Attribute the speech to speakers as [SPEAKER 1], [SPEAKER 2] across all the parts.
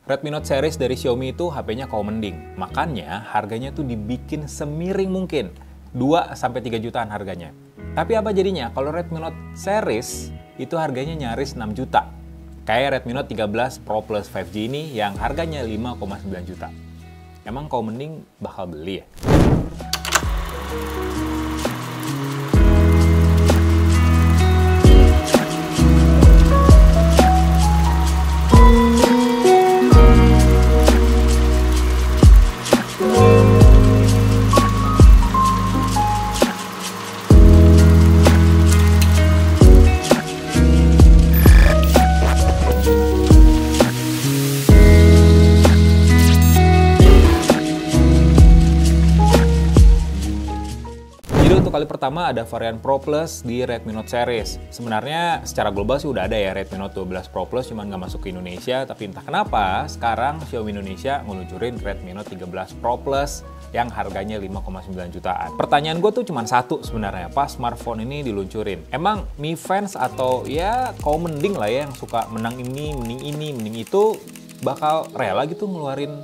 [SPEAKER 1] Redmi Note series dari Xiaomi itu HP-nya kaum mending. Makanya harganya tuh dibikin semiring mungkin. 2-3 jutaan harganya. Tapi apa jadinya? Kalau Redmi Note series itu harganya nyaris 6 juta. Kayak Redmi Note 13 Pro Plus 5G ini yang harganya 5,9 juta. Emang kaum mending bakal beli ya? Kali pertama ada varian Pro Plus di Redmi Note series. Sebenarnya secara global sih udah ada ya Redmi Note 12 Pro Plus, cuman nggak masuk ke Indonesia. Tapi entah kenapa sekarang Xiaomi Indonesia ngeluncurin Redmi Note 13 Pro Plus yang harganya 5,9 jutaan. Pertanyaan gue tuh cuma satu sebenarnya, pas smartphone ini diluncurin. Emang Mi fans atau ya kaum mending lah ya yang suka menang ini, mending itu bakal rela gitu ngeluarin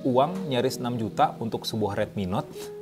[SPEAKER 1] uang nyaris 6 juta untuk sebuah Redmi Note?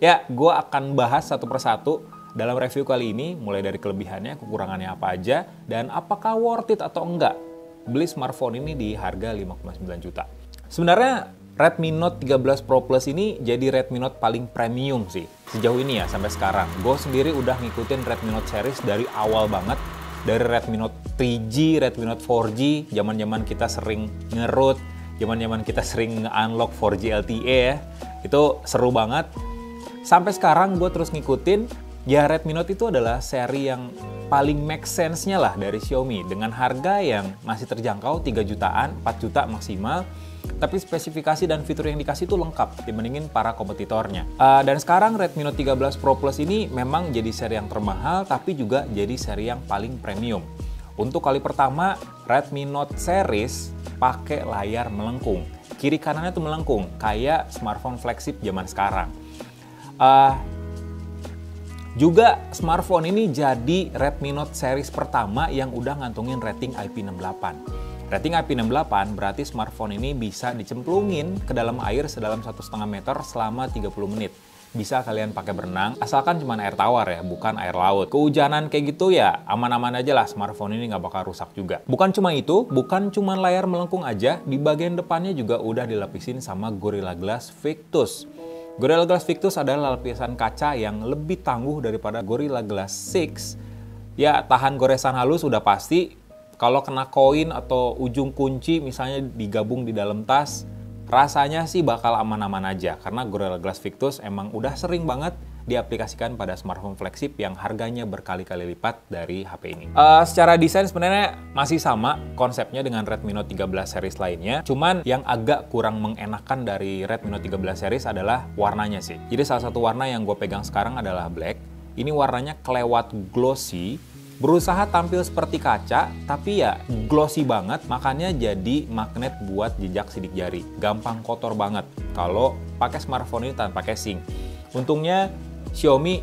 [SPEAKER 1] Ya, gue akan bahas satu persatu dalam review kali ini, mulai dari kelebihannya, kekurangannya apa aja, dan apakah worth it atau enggak beli smartphone ini di harga 5,9 juta. Sebenarnya Redmi Note 13 Pro Plus ini jadi Redmi Note paling premium sih, sejauh ini ya, sampai sekarang. Gue sendiri udah ngikutin Redmi Note series dari awal banget, dari Redmi Note 3G, Redmi Note 4G, zaman-zaman kita sering ngerut, zaman-zaman kita sering nge-unlock 4G LTE ya, itu seru banget. Sampai sekarang gue terus ngikutin, ya Redmi Note itu adalah seri yang paling make sense-nya lah dari Xiaomi. Dengan harga yang masih terjangkau 3 jutaan, 4 juta maksimal. Tapi spesifikasi dan fitur yang dikasih itu lengkap dibandingin para kompetitornya. Dan sekarang Redmi Note 13 Pro Plus ini memang jadi seri yang termahal, tapi juga jadi seri yang paling premium. Untuk kali pertama, Redmi Note series pakai layar melengkung. Kiri kanannya tuh melengkung, kayak smartphone flagship zaman sekarang. Juga smartphone ini jadi Redmi Note series pertama yang udah ngantongin rating IP68. Rating IP68 berarti smartphone ini bisa dicemplungin ke dalam air sedalam 1,5 meter selama 30 menit. Bisa kalian pakai berenang, asalkan cuma air tawar ya, bukan air laut. Kehujanan kayak gitu ya aman-aman aja lah, smartphone ini nggak bakal rusak juga. Bukan cuma itu, bukan cuma layar melengkung aja, di bagian depannya juga udah dilapisin sama Gorilla Glass Victus. Gorilla Glass Victus adalah lapisan kaca yang lebih tangguh daripada Gorilla Glass 6. Ya, tahan goresan halus udah pasti. Kalau kena koin atau ujung kunci misalnya digabung di dalam tas, rasanya sih bakal aman-aman aja. Karena Gorilla Glass Victus emang udah sering banget diaplikasikan pada smartphone flagship yang harganya berkali-kali lipat dari HP ini. Secara desain sebenarnya masih sama konsepnya dengan Redmi Note 13 series lainnya. Cuman yang agak kurang mengenakan dari Redmi Note 13 series adalah warnanya sih. Jadi salah satu warna yang gue pegang sekarang adalah black. Ini warnanya kelewat glossy. Berusaha tampil seperti kaca, tapi ya glossy banget. Makanya jadi magnet buat jejak sidik jari. Gampang kotor banget kalau pakai smartphone ini tanpa casing. Untungnya Xiaomi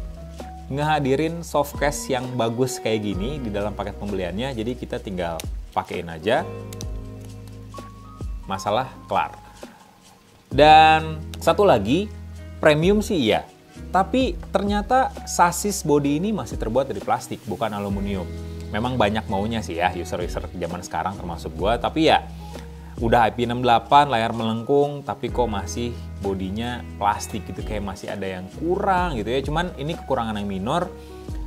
[SPEAKER 1] ngehadirin soft case yang bagus kayak gini di dalam paket pembeliannya, jadi kita tinggal pakein aja, masalah kelar. Dan satu lagi, premium sih iya, tapi ternyata sasis body ini masih terbuat dari plastik, bukan aluminium. Memang banyak maunya sih ya user-user zaman sekarang termasuk gua, tapi ya udah IP68, layar melengkung, tapi kok masih bodinya plastik gitu, kayak masih ada yang kurang gitu ya. Cuman ini kekurangan yang minor.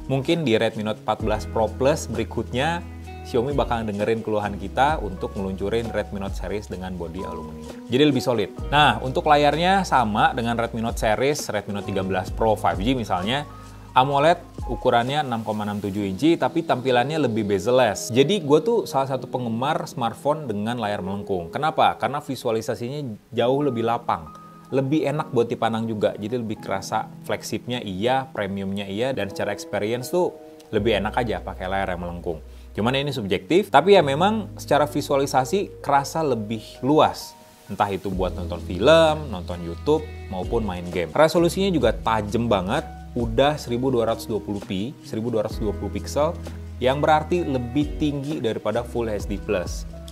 [SPEAKER 1] Mungkin di Redmi Note 14 Pro Plus berikutnya Xiaomi bakal dengerin keluhan kita untuk meluncurin Redmi Note series dengan bodi aluminium. Jadi lebih solid. Nah, untuk layarnya sama dengan Redmi Note series, Redmi Note 13 Pro 5G misalnya. AMOLED ukurannya 6,67 inci, tapi tampilannya lebih bezel-less. Jadi gue tuh salah satu penggemar smartphone dengan layar melengkung. Kenapa? Karena visualisasinya jauh lebih lapang. Lebih enak buat dipandang juga, jadi lebih kerasa flagshipnya iya, premiumnya iya, dan secara experience tuh lebih enak aja pakai layar yang melengkung. Cuman ini subjektif, tapi ya memang secara visualisasi kerasa lebih luas. Entah itu buat nonton film, nonton YouTube, maupun main game. Resolusinya juga tajam banget, udah 1220p, 1220 pixel, yang berarti lebih tinggi daripada Full HD+.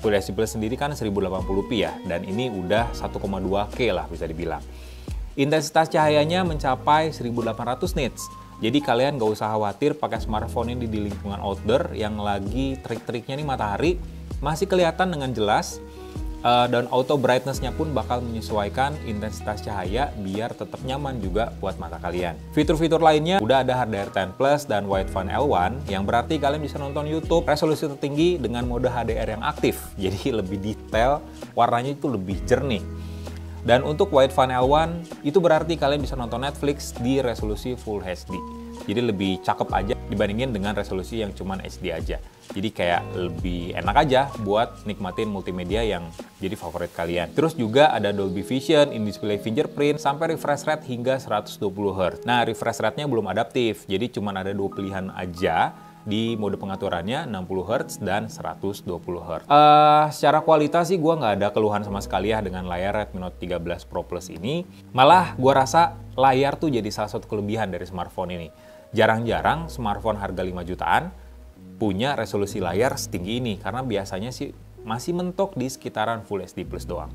[SPEAKER 1] Full HD Plus sendiri kan 1080p ya, dan ini udah 1,2K lah bisa dibilang. Intensitas cahayanya mencapai 1800 nits. Jadi kalian gak usah khawatir pakai smartphone ini di lingkungan outdoor yang lagi terik-teriknya nih matahari, masih kelihatan dengan jelas. Dan auto brightness-nya pun bakal menyesuaikan intensitas cahaya biar tetap nyaman juga buat mata kalian. Fitur-fitur lainnya udah ada HDR10 Plus dan Wideband L1 yang berarti kalian bisa nonton YouTube resolusi tertinggi dengan mode HDR yang aktif. Jadi lebih detail, warnanya itu lebih jernih. Dan untuk Wideband L1 itu berarti kalian bisa nonton Netflix di resolusi Full HD. Jadi lebih cakep aja dibandingin dengan resolusi yang cuman HD aja. Jadi kayak lebih enak aja buat nikmatin multimedia yang jadi favorit kalian. Terus juga ada Dolby Vision, in-display fingerprint, sampai refresh rate hingga 120 Hz. Nah, refresh rate-nya belum adaptif, jadi cuman ada 2 pilihan aja di mode pengaturannya, 60 Hz dan 120 Hz. Secara kualitas sih gue nggak ada keluhan sama sekali ya dengan layar Redmi Note 13 Pro Plus ini. Malah gue rasa layar tuh jadi salah satu kelebihan dari smartphone ini. Jarang-jarang smartphone harga 5 jutaan punya resolusi layar setinggi ini, karena biasanya sih masih mentok di sekitaran Full HD Plus doang.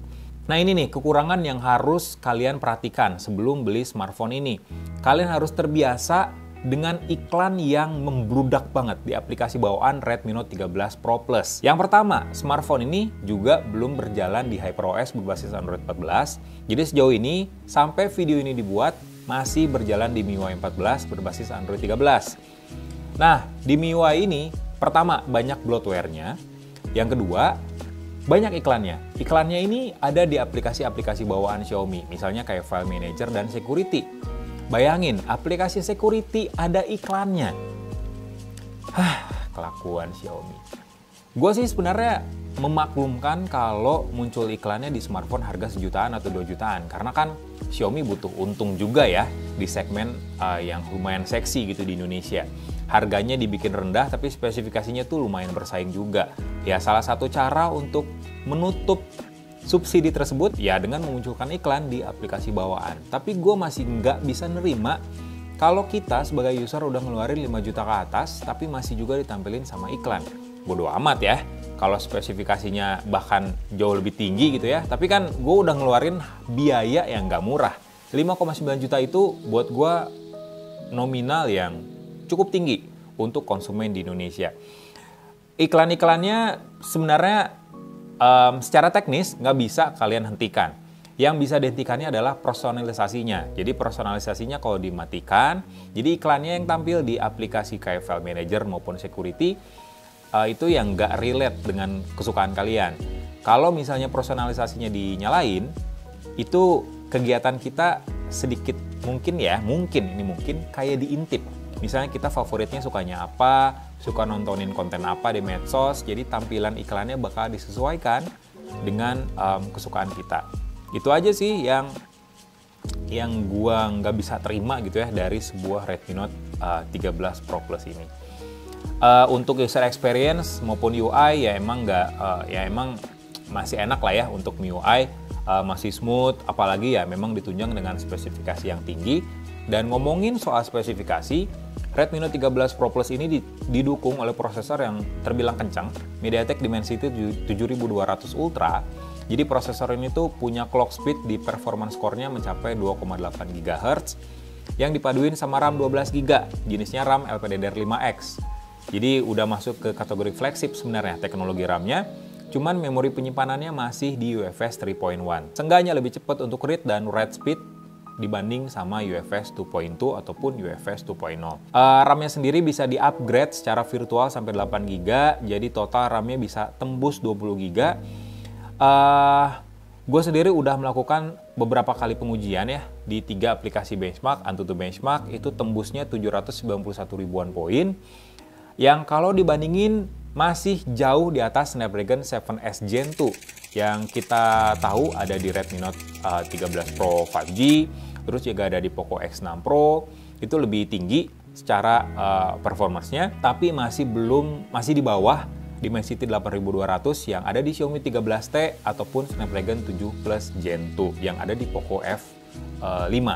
[SPEAKER 1] Nah ini nih kekurangan yang harus kalian perhatikan sebelum beli smartphone ini. Kalian harus terbiasa dengan iklan yang membludak banget di aplikasi bawaan Redmi Note 13 Pro Plus. Yang pertama, smartphone ini juga belum berjalan di HyperOS berbasis Android 14. Jadi sejauh ini, sampai video ini dibuat, masih berjalan di MIUI 14 berbasis Android 13. Nah, di MIUI ini, pertama, banyak bloatware-nya. Yang kedua, banyak iklannya. Iklannya ini ada di aplikasi-aplikasi bawaan Xiaomi, misalnya kayak File Manager dan Security. Bayangin, aplikasi security ada iklannya. Kelakuan Xiaomi. Gue sih sebenarnya memaklumkan kalau muncul iklannya di smartphone harga 1 jutaan atau 2 jutaan. Karena kan Xiaomi butuh untung juga ya di segmen yang lumayan seksi gitu di Indonesia. Harganya dibikin rendah tapi spesifikasinya tuh lumayan bersaing juga. Ya salah satu cara untuk menutup subsidi tersebut ya dengan memunculkan iklan di aplikasi bawaan. Tapi gue masih nggak bisa nerima kalau kita sebagai user udah ngeluarin 5 juta ke atas tapi masih juga ditampilin sama iklan. Bodoh amat ya kalau spesifikasinya bahkan jauh lebih tinggi gitu ya. Tapi kan gue udah ngeluarin biaya yang nggak murah. 5,9 juta itu buat gue nominal yang cukup tinggi untuk konsumen di Indonesia. Iklan-iklannya sebenarnya secara teknis nggak bisa kalian hentikan. Yang bisa dihentikannya adalah personalisasinya. Jadi personalisasinya kalau dimatikan, jadi iklannya yang tampil di aplikasi kayak File Manager maupun Security itu yang nggak relate dengan kesukaan kalian. Kalau misalnya personalisasinya dinyalain, itu kegiatan kita sedikit mungkin kayak diintip. Misalnya kita favoritnya sukanya apa, suka nontonin konten apa di medsos, jadi tampilan iklannya bakal disesuaikan dengan kesukaan kita. Itu aja sih yang gua nggak bisa terima gitu ya dari sebuah Redmi Note 13 Pro Plus ini. Untuk user experience maupun UI ya emang masih enak lah ya untuk MIUI, masih smooth, apalagi ya memang ditunjang dengan spesifikasi yang tinggi. Dan ngomongin soal spesifikasi, Redmi Note 13 Pro Plus ini didukung oleh prosesor yang terbilang kencang, MediaTek Dimensity 7200 Ultra. Jadi prosesor ini tuh punya clock speed di performance core-nya mencapai 2,8 GHz yang dipaduin sama RAM 12 GB, jenisnya RAM LPDDR5X. Jadi udah masuk ke kategori flagship sebenarnya teknologi RAM-nya, cuman memori penyimpanannya masih di UFS 3.1. Seenggaknya lebih cepat untuk read dan write speed dibanding sama UFS 2.2 ataupun UFS 2.0. RAM-nya sendiri bisa di-upgrade secara virtual sampai 8 GB, jadi total RAM-nya bisa tembus 20 GB. Gue sendiri udah melakukan beberapa kali pengujian ya di 3 aplikasi benchmark, Antutu Benchmark, itu tembusnya 791 ribuan poin, yang kalau dibandingin masih jauh di atas Snapdragon 7S Gen 2 yang kita tahu ada di Redmi Note 13 Pro 5G, terus juga ada di Poco X6 Pro, itu lebih tinggi secara performance-nya, tapi masih di bawah Dimensity 8200 yang ada di Xiaomi 13T ataupun Snapdragon 7 Plus Gen 2 yang ada di Poco F5.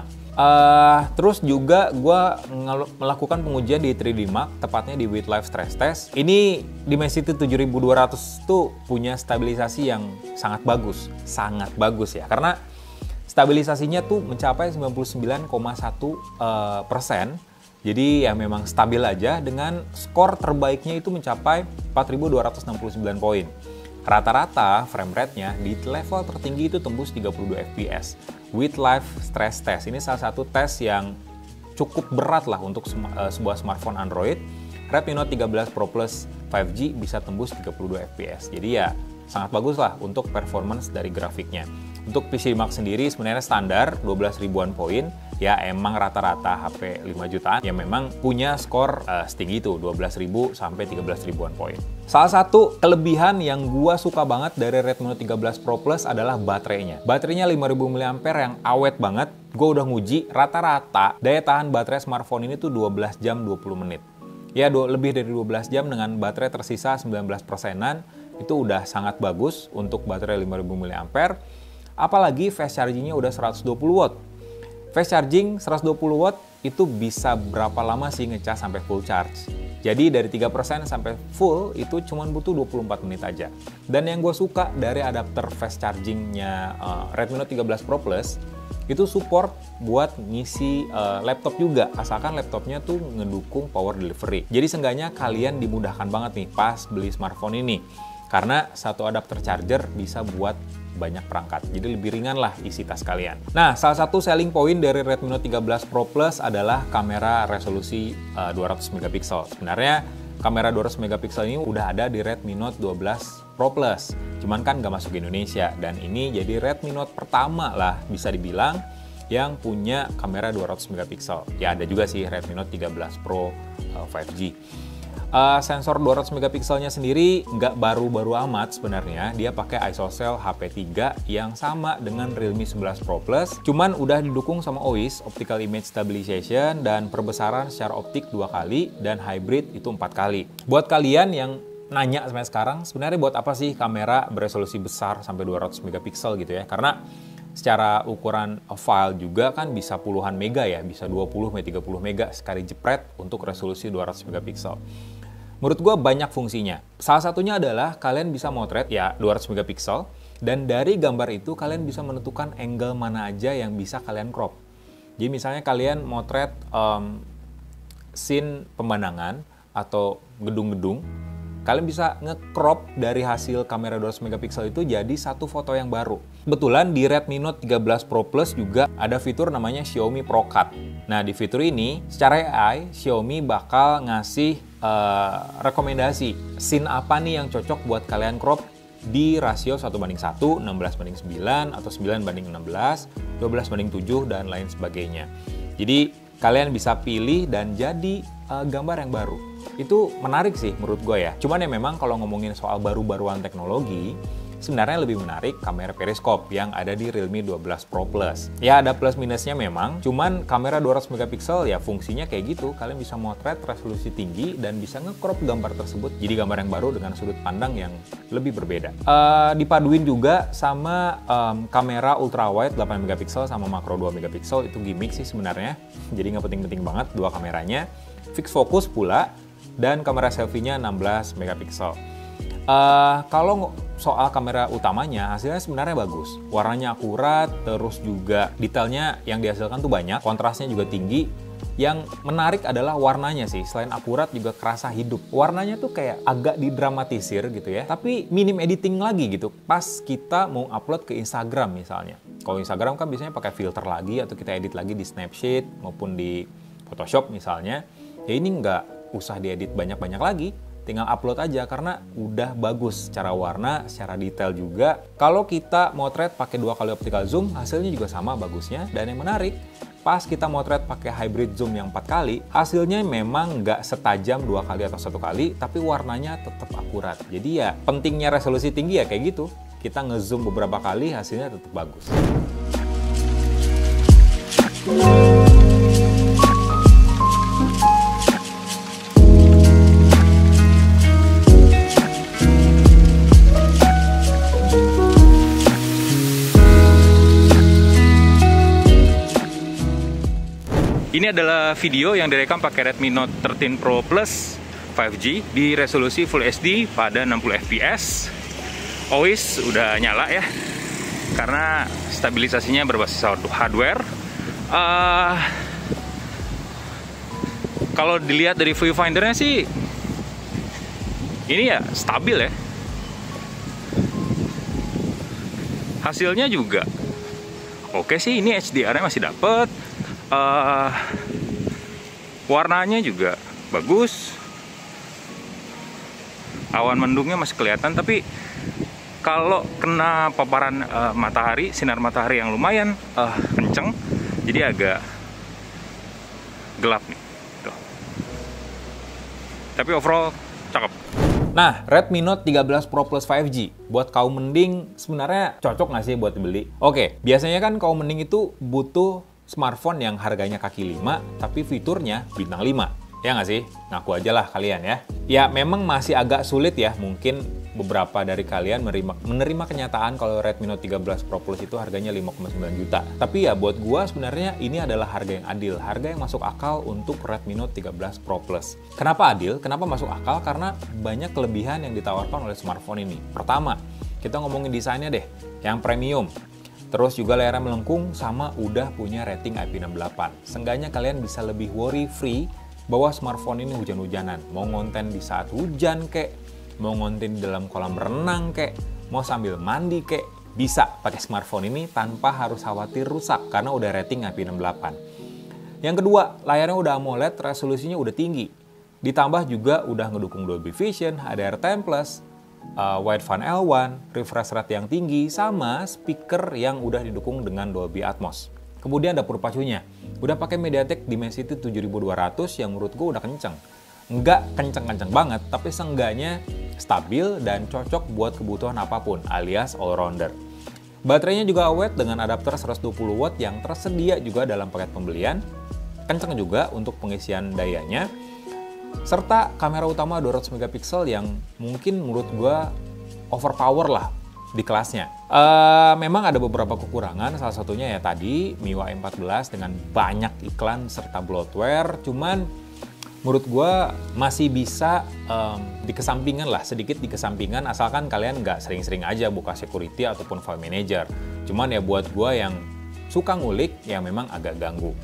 [SPEAKER 1] Terus juga gue melakukan pengujian di 3D Mark, tepatnya di With Live Stress Test. Ini Dimensity 7200 tuh punya stabilisasi yang sangat bagus ya. Karena stabilisasinya tuh mencapai 99,1%. Jadi ya memang stabil aja, dengan skor terbaiknya itu mencapai 4.269 poin. Rata-rata frame rate-nya di level tertinggi itu tembus 32 fps. With Live Stress Test, ini salah satu tes yang cukup berat lah untuk sebuah smartphone Android. Redmi Note 13 Pro Plus 5G bisa tembus 32 fps. Jadi ya sangat bagus lah untuk performance dari grafiknya. Untuk PC Mark sendiri sebenarnya standar 12 ribuan poin. Ya emang rata-rata HP 5 jutaan yang memang punya skor setinggi itu, 12.000 sampai 13.000-an poin. Salah satu kelebihan yang gua suka banget dari Redmi Note 13 Pro Plus adalah baterainya. Baterainya 5000 mAh yang awet banget. Gua udah nguji, rata-rata daya tahan baterai smartphone ini tuh 12 jam 20 menit. Ya lebih dari 12 jam dengan baterai tersisa 19%-an, itu udah sangat bagus untuk baterai 5000 mAh. Apalagi fast charging-nya udah 120 watt. Fast charging 120 watt itu bisa berapa lama sih ngecas sampai full charge? Jadi dari 3% sampai full itu cuma butuh 24 menit aja. Dan yang gue suka dari adapter fast chargingnya Redmi Note 13 Pro Plus, itu support buat ngisi laptop juga, asalkan laptopnya tuh ngedukung power delivery. Jadi seenggaknya kalian dimudahkan banget nih pas beli smartphone ini. Karena satu adapter charger bisa buat banyak perangkat, jadi lebih ringan lah isi tas kalian. Nah, salah satu selling point dari Redmi Note 13 Pro Plus adalah kamera resolusi 200 megapiksel. Sebenarnya kamera 200 megapiksel ini udah ada di Redmi Note 12 Pro Plus, cuman kan nggak masuk ke Indonesia, dan ini jadi Redmi Note pertama lah bisa dibilang yang punya kamera 200 megapiksel. Ya ada juga sih Redmi Note 13 Pro 5G. Sensor 200 megapikselnya sendiri nggak baru-baru amat sebenarnya. Dia pakai ISOCELL HP3 yang sama dengan Realme 11 Pro Plus. Cuman udah didukung sama OIS, Optical Image Stabilization, dan perbesaran secara optik 2 kali, dan hybrid itu 4 kali. Buat kalian yang nanya sampai sekarang, sebenarnya buat apa sih kamera beresolusi besar sampai 200 megapiksel gitu ya? Karena secara ukuran file juga kan bisa puluhan mega ya, bisa 20-30 mega sekali jepret untuk resolusi 200 megapiksel. Menurut gue banyak fungsinya. Salah satunya adalah kalian bisa motret ya 200 megapiksel, dan dari gambar itu kalian bisa menentukan angle mana aja yang bisa kalian crop. Jadi misalnya kalian motret scene pemandangan atau gedung-gedung, kalian bisa nge-crop dari hasil kamera 200 megapiksel itu jadi satu foto yang baru. Kebetulan di Redmi Note 13 Pro Plus juga ada fitur namanya Xiaomi Pro Cut. Nah, di fitur ini secara AI Xiaomi bakal ngasih rekomendasi scene apa nih yang cocok buat kalian crop di rasio 1:1, 16:9, atau 9:16, 12:7, dan lain sebagainya. Jadi kalian bisa pilih dan jadi gambar yang baru. Itu menarik sih menurut gue ya. Cuman ya memang kalau ngomongin soal baru-baruan teknologi, sebenarnya lebih menarik kamera periskop yang ada di Realme 12 Pro Plus. Ya ada plus minusnya memang, cuman kamera 200 megapiksel ya fungsinya kayak gitu. Kalian bisa motret resolusi tinggi dan bisa nge-crop gambar tersebut jadi gambar yang baru dengan sudut pandang yang lebih berbeda. Dipaduin juga sama kamera ultrawide 8 megapiksel sama makro 2 megapiksel, itu gimmick sih sebenarnya. Jadi nggak penting-penting banget dua kameranya. Fix fokus pula, dan kamera selfie-nya 16 megapiksel. Kalau soal kamera utamanya, hasilnya sebenarnya bagus. Warnanya akurat, terus juga detailnya yang dihasilkan tuh banyak, kontrasnya juga tinggi. Yang menarik adalah warnanya sih, selain akurat juga kerasa hidup. Warnanya tuh kayak agak didramatisir gitu ya, tapi minim editing lagi gitu. Pas kita mau upload ke Instagram misalnya. Kalau Instagram kan biasanya pakai filter lagi, atau kita edit lagi di Snapseed maupun di Photoshop misalnya. Ya ini nggak usah diedit banyak-banyak lagi, tinggal upload aja karena udah bagus secara warna, secara detail juga. Kalau kita motret pakai 2 kali optical zoom, hasilnya juga sama bagusnya. Dan yang menarik, pas kita motret pakai hybrid zoom yang 4 kali, hasilnya memang nggak setajam 2 kali atau 1 kali, tapi warnanya tetap akurat. Jadi ya pentingnya resolusi tinggi ya kayak gitu. Kita ngezoom beberapa kali, hasilnya tetap bagus. Ini adalah video yang direkam pakai Redmi Note 13 Pro Plus 5G di resolusi Full HD pada 60 fps. Always udah nyala ya, karena stabilisasinya berbasis hardware. Kalau dilihat dari viewfindernya sih, ini ya stabil ya. Hasilnya juga oke sih, ini HDR-nya masih dapet. Warnanya juga bagus. Awan mendungnya masih kelihatan, tapi kalau kena paparan matahari, sinar matahari yang lumayan kenceng, jadi agak gelap nih. Tuh. Tapi overall cakep. Nah, Redmi Note 13 Pro Plus 5G buat kaum mending sebenarnya cocok nggak sih buat dibeli? Oke, biasanya kan kaum mending itu butuh smartphone yang harganya kaki 5, tapi fiturnya bintang 5. Ya nggak sih? Ngaku aja lah kalian ya. Ya memang masih agak sulit ya, mungkin beberapa dari kalian menerima kenyataan kalau Redmi Note 13 Pro Plus itu harganya 5,9 juta. Tapi ya buat gua sebenarnya ini adalah harga yang adil, harga yang masuk akal untuk Redmi Note 13 Pro Plus. Kenapa adil? Kenapa masuk akal? Karena banyak kelebihan yang ditawarkan oleh smartphone ini. Pertama, kita ngomongin desainnya deh, yang premium. Terus juga layarnya melengkung sama udah punya rating IP68. Seenggaknya kalian bisa lebih worry free bahwa smartphone ini hujan-hujanan. Mau ngonten di saat hujan kek, mau ngonten di dalam kolam renang kek, mau sambil mandi kek, bisa pakai smartphone ini tanpa harus khawatir rusak karena udah rating IP68. Yang kedua, layarnya udah AMOLED, resolusinya udah tinggi. Ditambah juga udah ngedukung Dolby Vision, HDR10+, Wideband L1, refresh rate yang tinggi, sama speaker yang udah didukung dengan Dolby Atmos. Kemudian dapur pacunya, udah pakai MediaTek Dimensity 7200 yang menurut gue udah kenceng. Nggak kenceng-kenceng banget, tapi seenggaknya stabil dan cocok buat kebutuhan apapun, alias all-rounder. Baterainya juga awet dengan adapter 120 watt yang tersedia juga dalam paket pembelian. Kenceng juga untuk pengisian dayanya. Serta kamera utama 200 megapiksel yang mungkin menurut gue overpower lah di kelasnya. Memang ada beberapa kekurangan, salah satunya ya tadi MIUI 14 dengan banyak iklan serta bloatware, cuman menurut gue masih bisa dikesampingkan lah, sedikit dikesampingkan asalkan kalian nggak sering-sering aja buka security ataupun file manager. Cuman ya buat gue yang suka ngulik ya memang agak ganggu.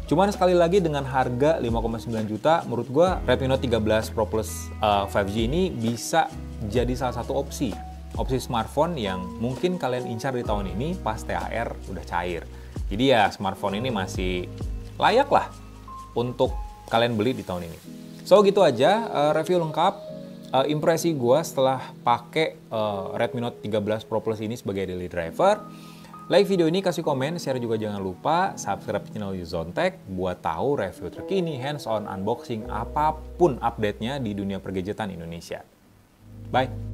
[SPEAKER 1] Cuman sekali lagi dengan harga 5,9 juta, menurut gue Redmi Note 13 Pro Plus 5G ini bisa jadi salah satu opsi smartphone yang mungkin kalian incar di tahun ini pas THR udah cair. Jadi ya smartphone ini masih layak lah untuk kalian beli di tahun ini. So gitu aja review lengkap, impresi gue setelah pakai Redmi Note 13 Pro Plus ini sebagai daily driver. Like video ini, kasih komen, share juga jangan lupa, subscribe channel Zontek buat tahu review terkini, hands-on unboxing apapun update-nya di dunia pergadgetan Indonesia. Bye!